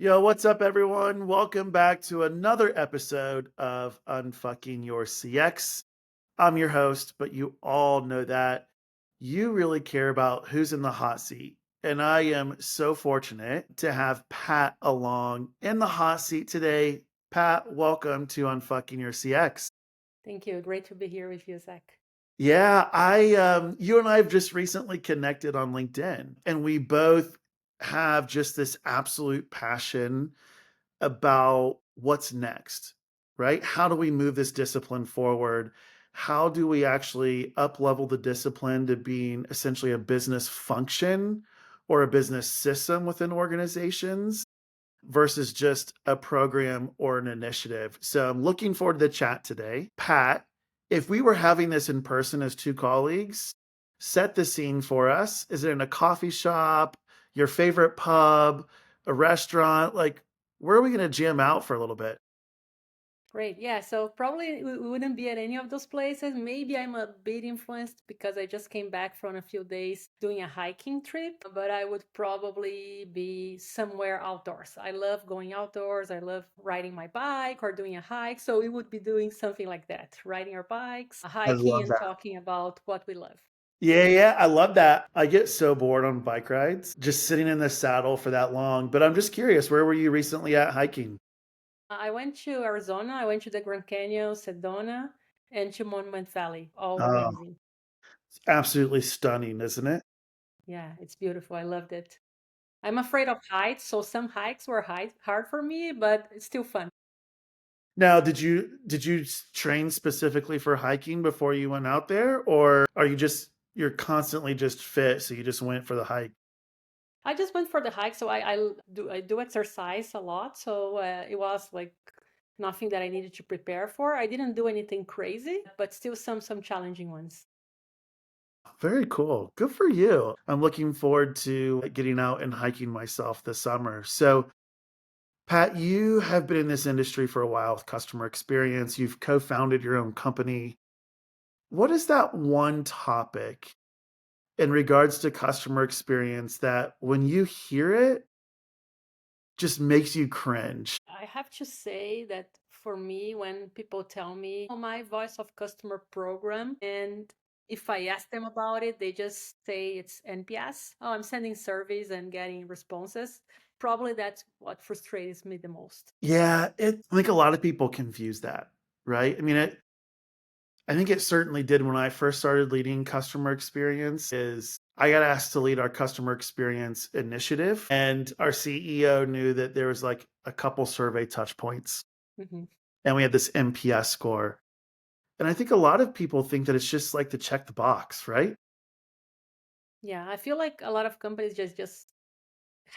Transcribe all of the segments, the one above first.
Yo, what's up, everyone? Welcome back to another episode of Unfucking Your CX. I'm your host, but you all know that you really care about who's in the hot seat. And I am so fortunate to have Pat along in the hot seat today. Pat, welcome to Unfucking Your CX. Thank you. Great to be here with you, Zach. Yeah, you and I have just recently connected on LinkedIn, and we both have just this absolute passion about what's next, right? How do we move this discipline forward? How do we actually up level the discipline to being essentially a business function or a business system within organizations versus just a program or an initiative? So I'm looking forward to the chat today. Pat, if we were having this in person as two colleagues, set the scene for us. Is it in a coffee shop, your favorite pub, a restaurant? Like, where are we going to jam out for a little bit? Great. Yeah. So probably we wouldn't be at any of those places. Maybe I'm a bit influenced because I just came back from a few days doing a hiking trip, but I would probably be somewhere outdoors. I love going outdoors. I love riding my bike or doing a hike. So we would be doing something like that, riding our bikes, I hiking, love and that. talking about what we love. Yeah, yeah, I love that. I get so bored on bike rides, just sitting in the saddle for that long. But I'm just curious, where were you recently at hiking? I went to Arizona. I went to the Grand Canyon, Sedona, and to Monument Valley. All Oh, amazing. it's absolutely stunning, isn't it? Yeah, it's beautiful. I loved it. I'm afraid of heights, so some hikes were hard for me, but it's still fun. Now, did you train specifically for hiking before you went out there, or are you're constantly just fit, so you just went for the hike? I just went for the hike, so I do exercise a lot, so it was like nothing that I needed to prepare for. I didn't do anything crazy, but still some challenging ones. Very cool. Good for you. I'm looking forward to getting out and hiking myself this summer. So, Pat, you have been in this industry for a while with customer experience. You've co-founded your own company. What is that one topic in regards to customer experience that when you hear it just makes you cringe? I have to say that for me, when people tell me, oh, my voice of customer program, and if I ask them about it, they just say it's NPS. Oh, I'm sending surveys and getting responses. Probably that's what frustrates me the most. Yeah, I think a lot of people confuse that, right? I think it certainly did when I first started leading customer experience is I got asked to lead our customer experience initiative and our CEO knew that there was like a couple survey touch points Mhm. and we had this NPS score. And I think a lot of people think that it's just like to check the box, right? Yeah, I feel like a lot of companies just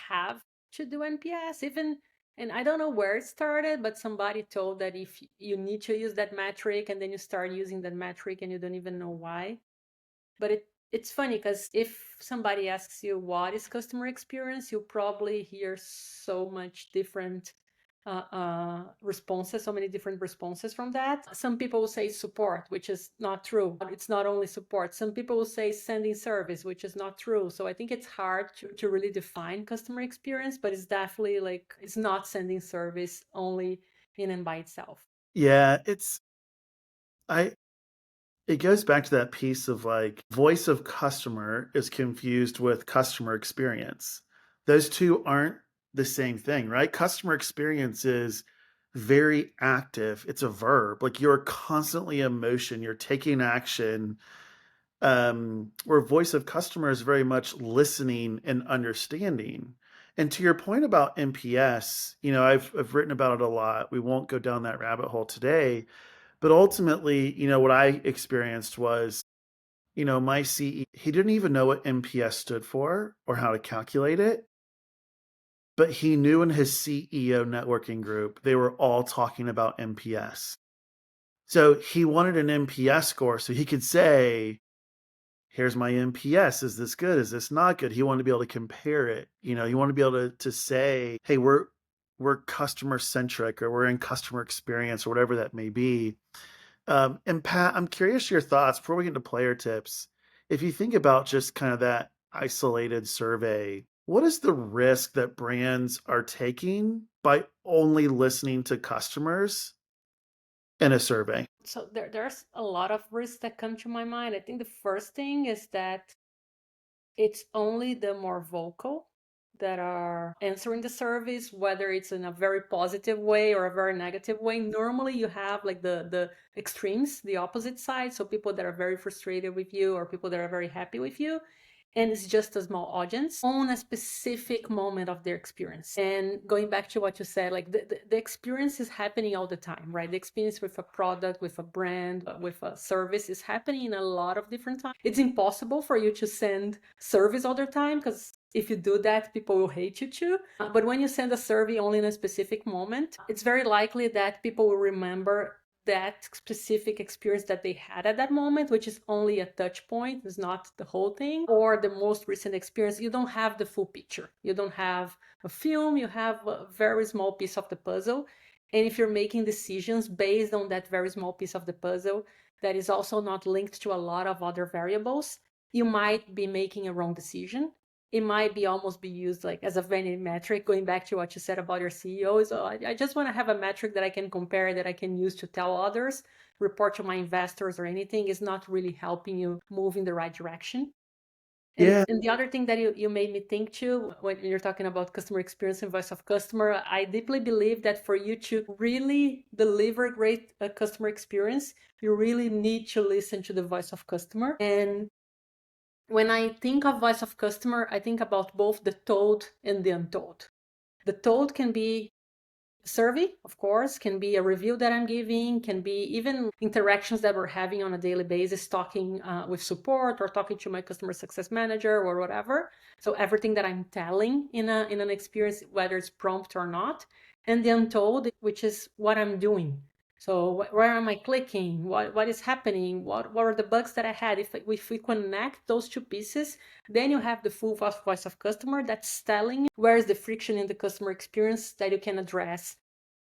have to do NPS, even, and I don't know where it started, but somebody told that if you need to use that metric and then you start using that metric and you don't even know why. But it's funny because if somebody asks you what is customer experience, you'll probably hear so much different responses, so many different responses from that. Some people will say support, which is not true. It's not only support. Some people will say sending service, which is not true. So I think it's hard to really define customer experience, but it's definitely like it's not sending service only in and by itself. Yeah, I it goes back to that piece of like voice of customer is confused with customer experience. Those two aren't the same thing, right? Customer experience is very active. It's a verb. Like you're constantly in motion, you're taking action. Where voice of customer is very much listening and understanding. And to your point about NPS, I've written about it a lot. We won't go down that rabbit hole today, but ultimately, what I experienced was, my CE, he didn't even know what NPS stood for or how to calculate it, but he knew in his CEO networking group, they were all talking about NPS. So he wanted an NPS score so he could say, here's my NPS. Is this good? Is this not good? He wanted to be able to compare it. He wanted to be able to say, hey, we're customer centric or we're in customer experience or whatever that may be. And Pat, I'm curious your thoughts before we get into player tips. If you think about just kind of that isolated survey, What is the risk that brands are taking by only listening to customers in a survey? So there's a lot of risks that come to my mind. I think the first thing is that it's only the more vocal that are answering the surveys, whether it's in a very positive way or a very negative way. Normally, you have like the extremes, the opposite side. So people that are very frustrated with you or people that are very happy with you. And it's just a small audience on a specific moment of their experience. And going back to what you said, like the experience is happening all the time, right? The experience with a product, with a brand, with a service is happening in a lot of different times. It's impossible for you to send service all the time because if you do that, people will hate you too. But when you send a survey only in a specific moment, it's very likely that people will remember that specific experience that they had at that moment, which is only a touch point, is not the whole thing, or the most recent experience. You don't have the full picture. You don't have a film, you have a very small piece of the puzzle. And if you're making decisions based on that very small piece of the puzzle that is also not linked to a lot of other variables, you might be making a wrong decision. It might be almost be used like as a vanity metric, going back to what you said about your CEO. So I just want to have a metric that I can compare, that I can use to tell others, report to my investors or anything. Is not really helping you move in the right direction. Yeah. And the other thing that you made me think too, when you're talking about customer experience and voice of customer, I deeply believe that for you to really deliver great customer experience, you really need to listen to the voice of customer. And when I think of voice of customer, I think about both the told and the untold. The told can be survey, of course, can be a review that I'm giving, can be even interactions that we're having on a daily basis, talking with support or talking to my customer success manager or whatever. So everything that I'm telling in an experience, whether it's prompt or not, and the untold, which is what I'm doing. So where am I clicking? What is happening? What are the bugs that I had? If we connect those two pieces, then you have the full voice of customer that's telling you where is the friction in the customer experience that you can address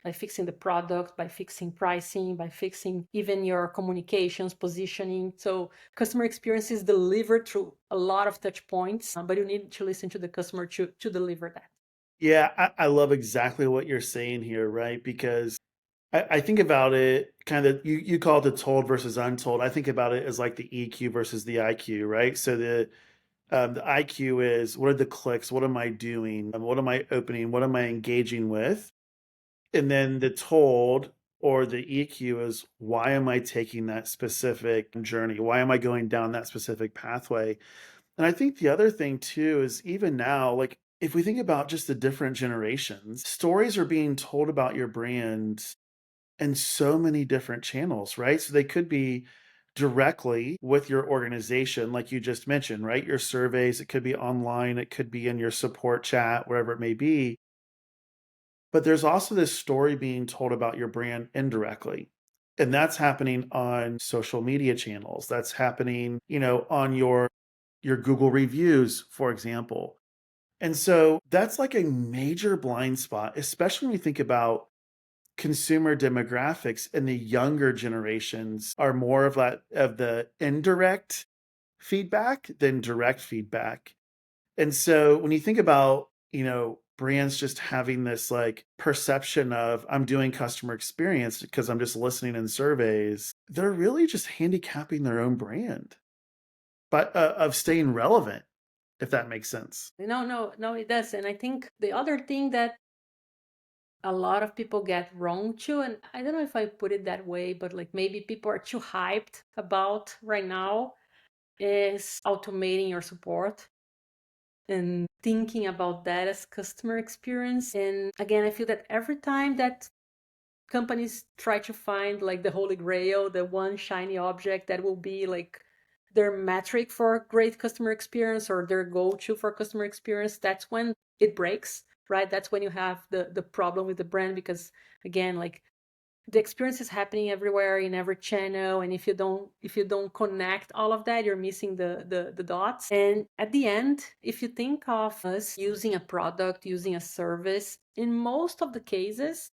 by fixing the product, by fixing pricing, by fixing even your communications, positioning. So customer experience is delivered through a lot of touch points, but you need to listen to the customer to deliver that. Yeah, I love exactly what you're saying here, right? Because I think about it kind of you call it the told versus untold. I think about it as like the EQ versus the IQ, right? So the IQ is what are the clicks? What am I doing? What am I opening? What am I engaging with? And then the told or the EQ is why am I taking that specific journey? Why am I going down that specific pathway? And I think the other thing too is even now, like if we think about just the different generations, stories are being told about your brand in so many different channels, right? So they could be directly with your organization, like you just mentioned, right? Your surveys, it could be online, it could be in your support chat, wherever it may be. But there's also this story being told about your brand indirectly. And that's happening on social media channels. That's happening, on your Google reviews, for example. And so that's like a major blind spot, especially when you think about consumer demographics and the younger generations are more of the indirect feedback than direct feedback. And so when you think about, brands just having this like perception of I'm doing customer experience because I'm just listening in surveys, they're really just handicapping their own brand, but of staying relevant, if that makes sense. No, no, no, it does. And I think the other thing that a lot of people get wrong too, and I don't know if I put it that way, but like maybe people are too hyped about right now, is automating your support and thinking about that as customer experience. And again, I feel that every time that companies try to find like the holy grail, the one shiny object that will be like their metric for great customer experience or their go-to for customer experience, that's when it breaks, right? That's when you have the problem with the brand, because again, like the experience is happening everywhere in every channel, and if you don't connect all of that, you're missing the dots. And at the end, if you think of us using a product, using a service, in most of the cases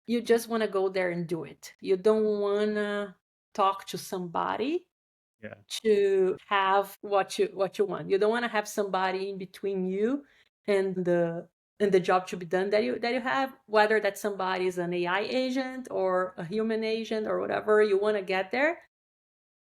you just want to go there and do it. You don't want to talk to somebody to have what you want. You don't want to have somebody in between you and the job to be done that you have, whether that somebody is an AI agent or a human agent or whatever. You want to get there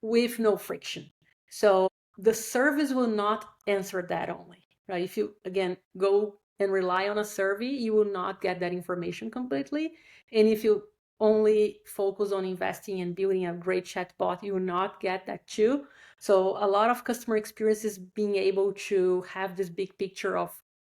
with no friction. So the service will not answer that only, right? If you, again, go and rely on a survey, you will not get that information completely. And if you only focus on investing and building a great chatbot, you will not get that too. So a lot of customer experience is being able to have this big picture of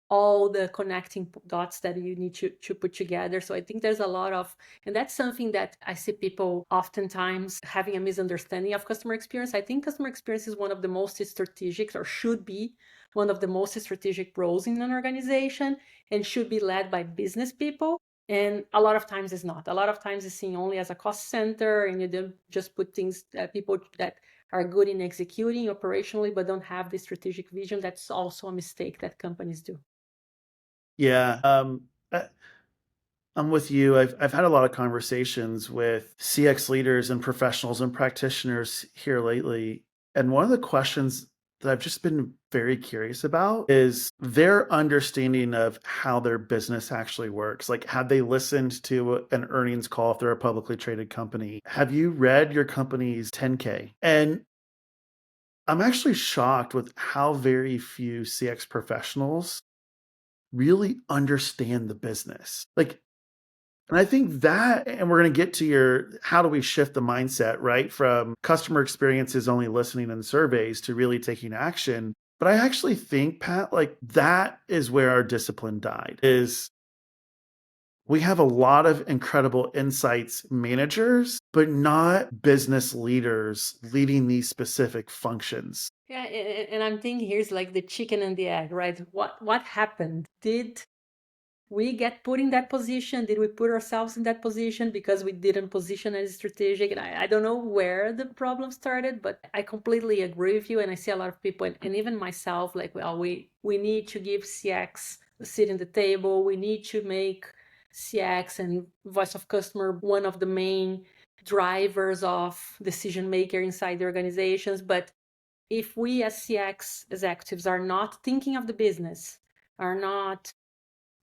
all the connecting dots that you need to put together. So I think there's a lot of, and that's something that I see people oftentimes having a misunderstanding of customer experience. I think customer experience is one of the most strategic, or should be one of the most strategic roles in an organization, and should be led by business people. And a lot of times it's not. A lot of times it's seen only as a cost center, and you don't just put things that people that are good in executing operationally but don't have the strategic vision. That's also a mistake that companies do. Yeah. I, I'm with you. I've had a lot of conversations with CX leaders and professionals and practitioners here lately. And one of the questions that I've just been very curious about is their understanding of how their business actually works. Like, have they listened to an earnings call if they're a publicly traded company? Have you read your company's 10K? And I'm actually shocked with how very few CX professionals really understand the business. Like, and I think that, and we're going to get to your how do we shift the mindset, right? From customer experiences only listening and surveys to really taking action. But I actually think, Pat, like that is where our discipline died. Is we have a lot of incredible insights managers, but not business leaders leading these specific functions. Yeah, and I'm thinking here's like the chicken and the egg, right? What happened? Did we get put in that position? Did we put ourselves in that position because we didn't position as strategic? And I don't know where the problem started, but I completely agree with you. And I see a lot of people, and even myself, like, well, we need to give CX a seat in the table. We need to make CX and voice of customer one of the main drivers of decision maker inside the organizations. But if we as CX executives are not thinking of the business, are not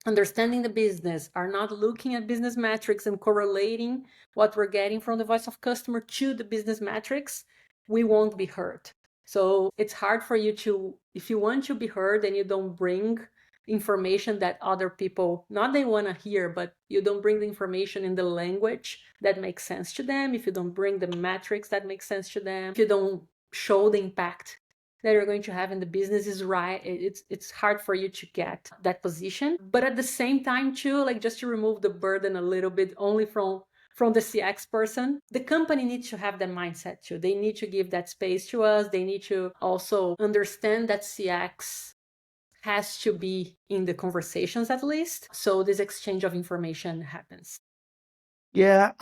understanding the business, are not looking at business metrics and correlating what we're getting from the voice of customer to the business metrics, we won't be heard. So it's hard for you to, if you want to be heard and you don't bring information that other people, not they want to hear, but you don't bring the information in the language that makes sense to them, if you don't bring the metrics that make sense to them, if you don't show the impact that you're going to have in the business, is right, it's hard for you to get that position. But at the same time too, like, just to remove the burden a little bit only from the CX person, the company needs to have that mindset too. They need to give that space to us. They need to also understand that CX has to be in the conversations at least, so this exchange of information happens. Yeah,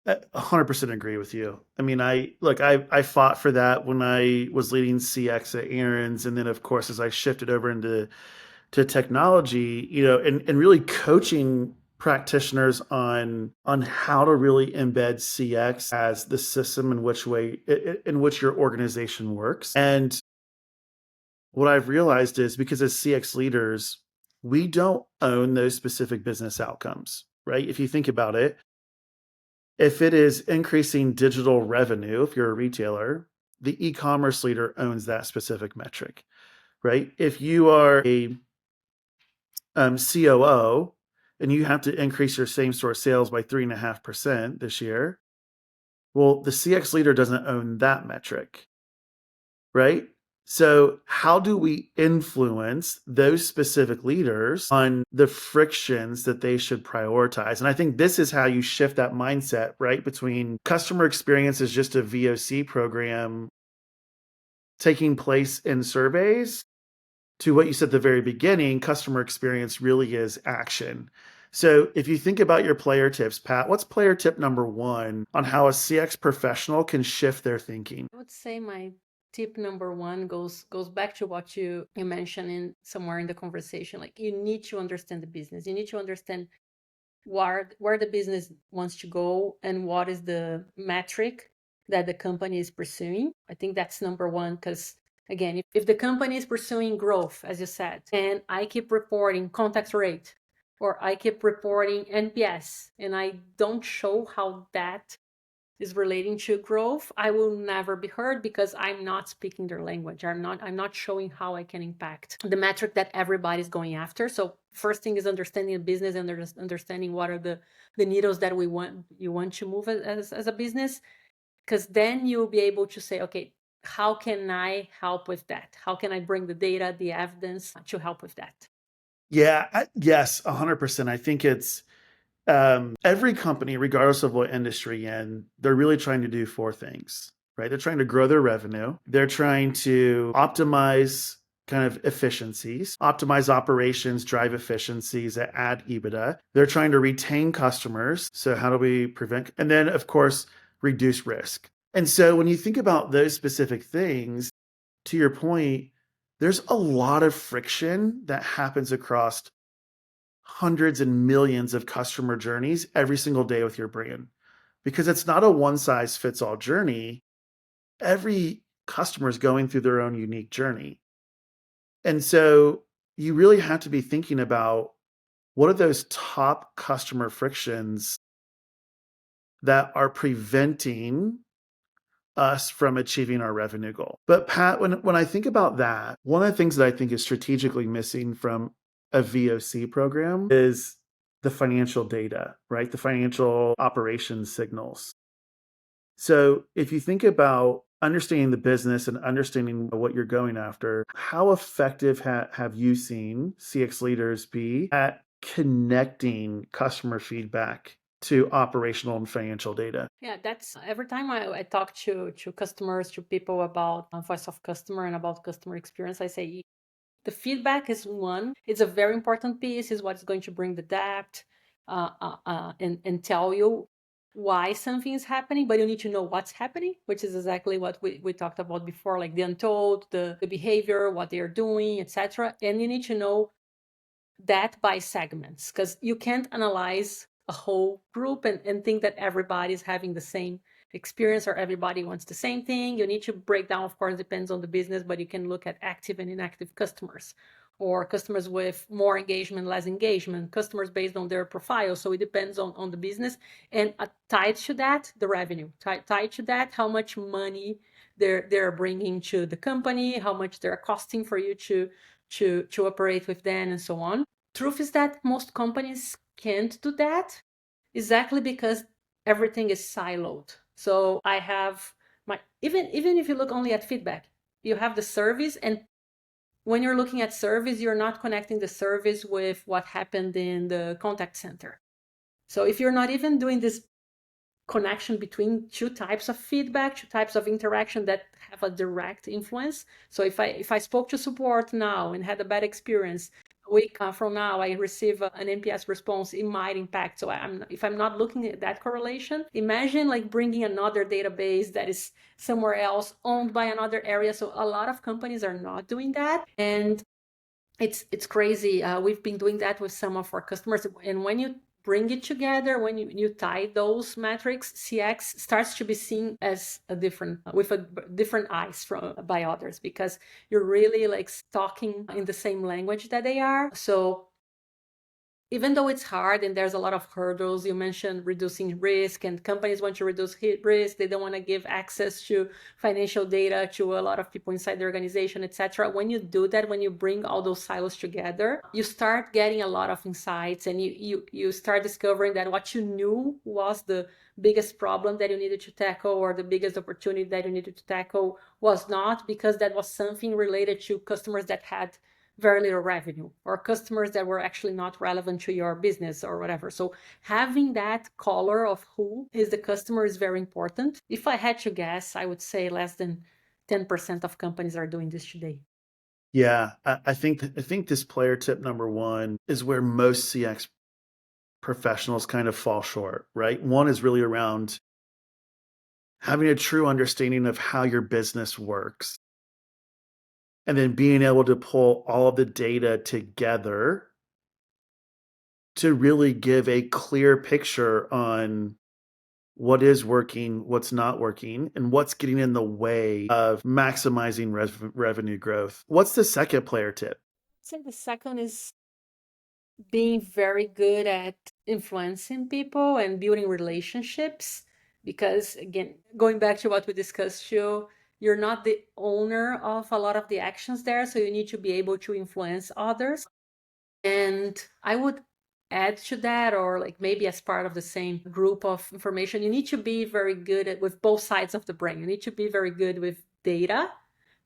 100% agree with you. I mean, I fought for that when I was leading CX at Aaron's, and then of course as I shifted over into technology, and really coaching practitioners on how to really embed CX as the system in which in which your organization works. And what I've realized is because as CX leaders, we don't own those specific business outcomes, right? If you think about it, if it is increasing digital revenue, if you're a retailer, the e-commerce leader owns that specific metric, right? If you are a COO and you have to increase your same store sales by 3.5% this year, well, the CX leader doesn't own that metric, right? So, how do we influence those specific leaders on the frictions that they should prioritize? And I think this is how you shift that mindset, right? Between customer experience is just a VOC program taking place in surveys to what you said at the very beginning, customer experience really is action. So, if you think about your player tips, Pat, what's player tip number one on how a CX professional can shift their thinking? I would say my tip number one goes back to what you mentioned in somewhere in the conversation. Like, you need to understand the business. You need to understand where the business wants to go and what is the metric that the company is pursuing. I think that's number one, because again, if the company is pursuing growth, as you said, and I keep reporting contact rate or I keep reporting NPS and I don't show how that is relating to growth, I will never be heard because I'm not speaking their language. I'm not showing how I can impact the metric that everybody's going after. So first thing is understanding the business and understanding what are the needles that you want to move as a business, because then you'll be able to say, okay, how can I help with that? How can I bring the data, the evidence to help with that? Yeah, yes, 100%. I think it's every company, regardless of what industry in, they're really trying to do four things, right? They're trying to grow their revenue. They're trying to optimize kind of efficiencies, optimize operations, drive efficiencies that add EBITDA. They're trying to retain customers. So how do we prevent? And then, of course, reduce risk. And so when you think about those specific things, to your point, there's a lot of friction that happens across hundreds and millions of customer journeys every single day with your brand, because it's not a one size fits all journey. Every customer is going through their own unique journey. And so you really have to be thinking about what are those top customer frictions that are preventing us from achieving our revenue goal. But Pat, when I think about that, one of the things that I think is strategically missing from a VOC program is the financial data, right? The financial operations signals. So if you think about understanding the business and understanding what you're going after, how effective have you seen CX leaders be at connecting customer feedback to operational and financial data? Yeah, that's every time I talk to customers, to people about voice of customer and about customer experience, I say the feedback is one. It's a very important piece. Is what's going to bring the depth and tell you why something is happening. But you need to know what's happening, which is exactly what we talked about before, like the untold, the behavior, what they are doing, etc. And you need to know that by segments, because you can't analyze a whole group and think that everybody's having the same experience or everybody wants the same thing. You need to break down, of course, depends on the business, but you can look at active and inactive customers, or customers with more engagement, less engagement, customers based on their profile. So it depends on the business, and tied to that, the revenue, tied to that, how much money they're bringing to the company, how much they're costing for you to operate with them, and so on. Truth is that most companies can't do that, exactly because everything is siloed. So I have my even if you look only at feedback, you have the service, and when you're looking at service, you're not connecting the service with what happened in the contact center. So if you're not even doing this connection between two types of feedback, two types of interaction that have a direct influence. So if I spoke to support now and had a bad experience, a week from now I receive an NPS response, it might impact. So if I'm not looking at that correlation, imagine like bringing another database that is somewhere else owned by another area. So a lot of companies are not doing that, and it's crazy. We've been doing that with some of our customers, and when you bring it together, when you tie those metrics, CX starts to be seen as a different with a different eyes from by others, because you're really like talking in the same language that they are. So even though it's hard and there's a lot of hurdles, you mentioned reducing risk, and companies want to reduce risk. They don't want to give access to financial data to a lot of people inside the organization, etc. When you do that, when you bring all those silos together, you start getting a lot of insights, and you start discovering that what you knew was the biggest problem that you needed to tackle, or the biggest opportunity that you needed to tackle, was not, because that was something related to customers that had very little revenue, or customers that were actually not relevant to your business or whatever. So having that color of who is the customer is very important. If I had to guess, I would say less than 10% of companies are doing this today. Yeah, I think this player tip number one is where most CX professionals kind of fall short, right? One is really around having a true understanding of how your business works, and then being able to pull all of the data together to really give a clear picture on what is working, what's not working, and what's getting in the way of maximizing revenue growth. What's the second player tip? I'd say the second is being very good at influencing people and building relationships. Because again, going back to what we discussed, you're not the owner of a lot of the actions there, so you need to be able to influence others. And I would add to that, or like maybe as part of the same group of information, you need to be very good at with both sides of the brain. You need to be very good with data,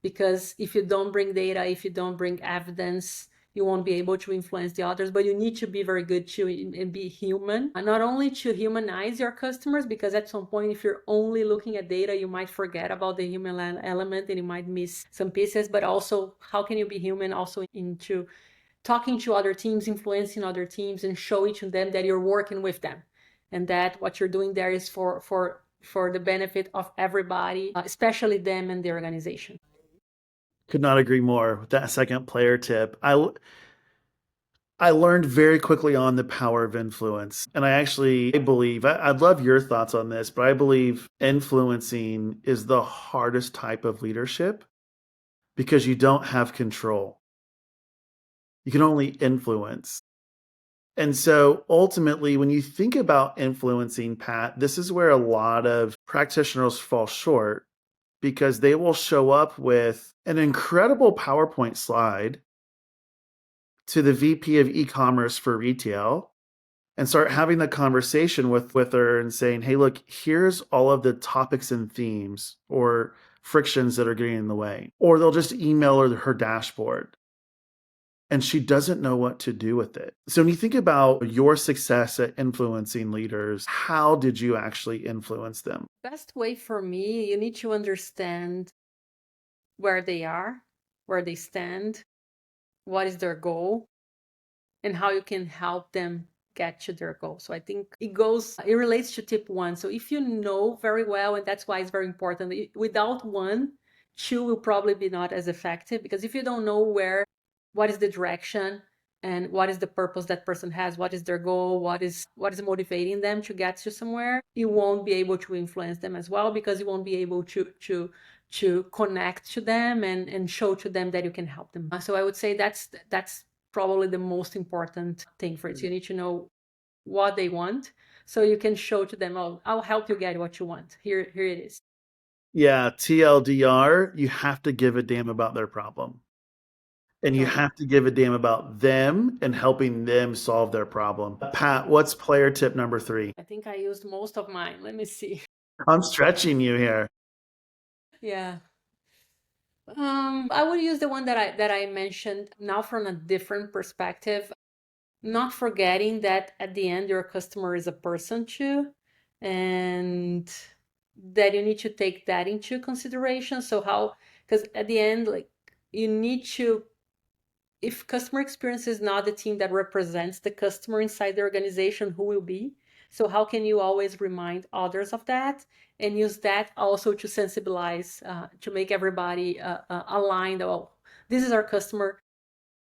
because if you don't bring data, if you don't bring evidence, you won't be able to influence the others. But you need to be very good to and be human, and not only to humanize your customers, because at some point, if you're only looking at data, you might forget about the human element and you might miss some pieces. But also, how can you be human also into talking to other teams, influencing other teams, and showing to them that you're working with them, and that what you're doing there is for the benefit of everybody, especially them and the organization. Could not agree more with that second player tip. I learned very quickly on the power of influence. And I actually believe, I'd love your thoughts on this, but I believe influencing is the hardest type of leadership because you don't have control. You can only influence. And so ultimately, when you think about influencing, Pat, this is where a lot of practitioners fall short because they will show up with an incredible PowerPoint slide to the VP of e-commerce for retail and start having the conversation with her and saying, hey, look, here's all of the topics and themes or frictions that are getting in the way. Or they'll just email her dashboard and she doesn't know what to do with it. So when you think about your success at influencing leaders, how did you actually influence them? Best way for me, you need to understand where they are, where they stand, what is their goal, and how you can help them get to their goal. So I think it relates to tip one. So if you know very well, and that's why it's very important, without one, two will probably be not as effective, because if you don't know what is the direction and what is the purpose that person has, what is their goal, what is motivating them to get to somewhere, you won't be able to influence them as well, because you won't be able to connect to them and show to them that you can help them. So I would say that's probably the most important thing for it. So you need to know what they want, so you can show to them, oh, I'll help you get what you want. Here it is. Yeah, TLDR, you have to give a damn about their problem. And you Totally. have to give a damn about them and helping them solve their problem. Pat, what's player tip number 3? I think I used most of mine. Let me see. I'm stretching you here. Yeah. I would use the one that I mentioned now from a different perspective, not forgetting that at the end your customer is a person too, and that you need to take that into consideration. So how, because at the end, like, you need to, if customer experience is not the team that represents the customer inside the organization, who will be? So how can you always remind others of that, and use that also to sensibilize, to make everybody aligned? Oh, this is our customer.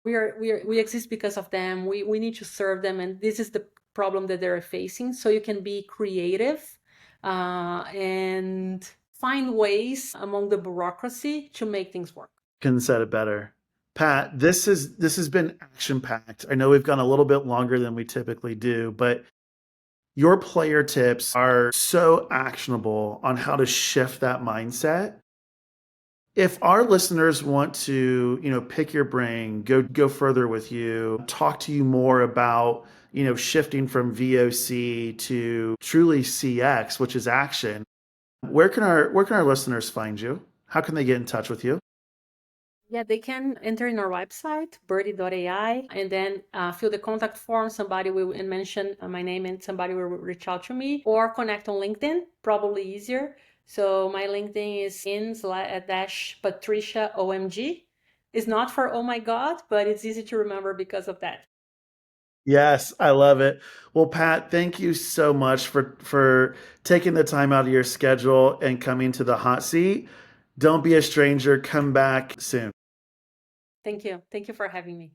We exist because of them. We need to serve them, and this is the problem that they're facing. So you can be creative, and find ways among the bureaucracy to make things work. Couldn't said it better. Pat, this has been action packed. I know we've gone a little bit longer than we typically do, but your player tips are so actionable on how to shift that mindset. If our listeners want to, pick your brain, go further with you, talk to you more about, shifting from VOC to truly CX, which is action, where can our listeners find you? How can they get in touch with you? Yeah, they can enter in our website, Birdie.ai, and then fill the contact form. Somebody will and mention my name, and somebody will reach out to me, or connect on LinkedIn, probably easier. So my LinkedIn is in/Patricia OMG. It's not for oh my God, but it's easy to remember because of that. Yes, I love it. Well, Pat, thank you so much for taking the time out of your schedule and coming to the hot seat. Don't be a stranger. Come back soon. Thank you. Thank you for having me.